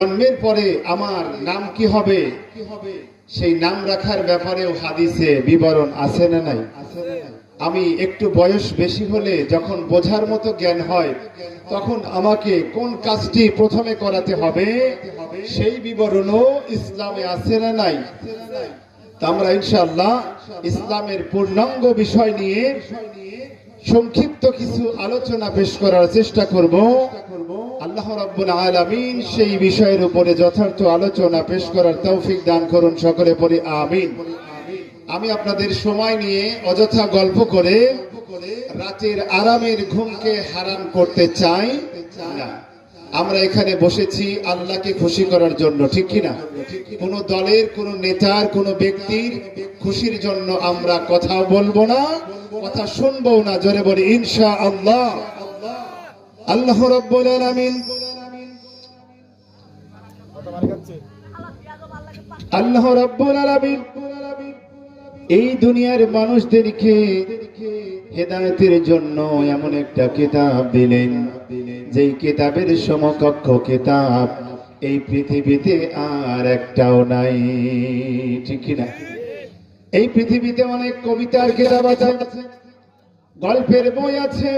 জন্মের পরে আমার নাম কি হবে, সেই নাম রাখার ব্যাপারেও হাদিসে বিবরণ আছে না নাই? আমি একটু বয়স বেশি হলে যখন বোঝার মতো জ্ঞান হয়, তখন আমাকে কোন কাজটি প্রথমে করাতে হবে সেই বিবরণও ইসলামে আছে না নাই? আমরা ইনশাআল্লাহ ইসলামের পূর্ণাঙ্গ বিষয় নিয়ে সংক্ষিপ্ত কিছু আলোচনা পেশ করার চেষ্টা করব। আল্লাহ রাব্বুল আলামিন সেই বিষয়ের উপরে যথার্থ আলোচনা পেশ করার তৌফিক দান করুন, সকলে পড়ি আমিন। আমি আপনাদের সময় নিয়ে অযথা গল্প করে রাতের আরামের ঘুমকে হারাম করতে চাই না। আমরা এখানে বসেছি আল্লাহকে খুশি করার জন্য, ঠিক কিনা? কোন দলের, কোন নেতার, কোন ব্যক্তির খুশির জন্য আমরা কথাও বলবো না, কথা শুনবো না। জোরে বলি ইনশাআল্লাহ। আল্লাহ রাব্বুল আলামিন আল্লাহ রাব্বুল আলামিন এই দুনিয়ার মানুষদেরকে হেদায়েতের জন্য এমন একটা কিতাব দিলেন, যেই কিতাবের সমকক্ষ কিতাব এই পৃথিবীতে আর একটাও নাই, ঠিক না? এই পৃথিবীতে অনেক কবিতার কিতাব আছে, গল্পের বই আছে,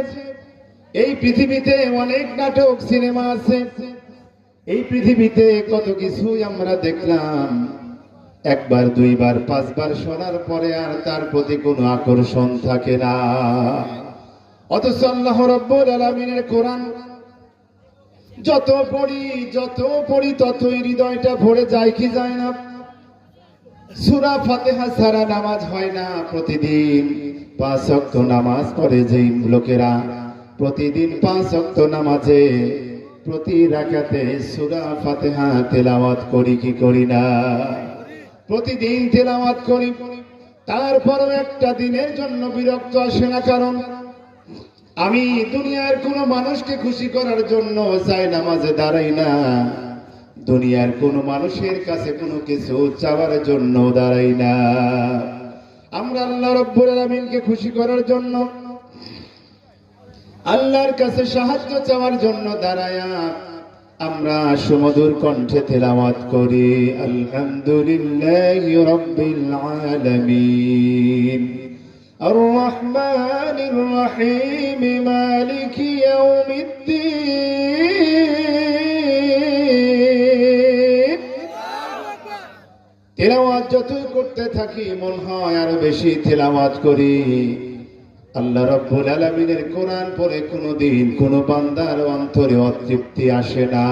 এই পৃথিবীতে অনেক নাটক সিনেমা আছে, এই পৃথিবীতে কত কিছুই আমরা দেখলাম। একবার, দুইবার, পাঁচবার শোনার পরে আর তার প্রতি কোনো আকর্ষণ থাকে না। অথচ আল্লাহ রাব্বুল আলামিনের কোরআন যত পড়ি ততই হৃদয়টা ভরে যায় কি যায় না? সূরা ফাতিহা ছাড়া নামাজ হয় না। প্রতিদিন 5 ওয়াক্ত নামাজ পড়ে যেই লোকেরা, প্রতিদিন 5 ওয়াক্ত নামাজে প্রতি রাকাতে সূরা ফাতিহা তেলাওয়াত করি কি করি না? প্রতিদিন তেলাওয়াত করি, তারপরও একটা দিনের জন্য বিরক্ত আসে না। কারণ আমি দুনিয়ার কোন মানুষকে খুশি করার জন্য চাই নামাজে দাঁড়াই না, দুনিয়ার কোন মানুষের কাছে কোনো কিছু চাওয়ার জন্য দাঁড়াই না। আমরা আল্লাহ রাব্বুল আলামিনকে খুশি করার জন্য, আল্লাহর কাছে সাহায্য চাওয়ার জন্য দাঁড়ায়া আমরা সুমধুর কণ্ঠে তেলাওয়াত করি আলহামদুলিল্লাহি রাব্বিল আলামিন আর রহমানির রহিম মালিকি ইয়াউমিদ্দিন। তেলাওয়াত যতই করতে থাকি মন হয় আরো বেশি তেলাওয়াত করি। আল্লাহ রাব্বুল আলামিনের কোরআন পড়ে কোনদিন কোন বান্দার অন্তরে অতৃপ্তি আসে না।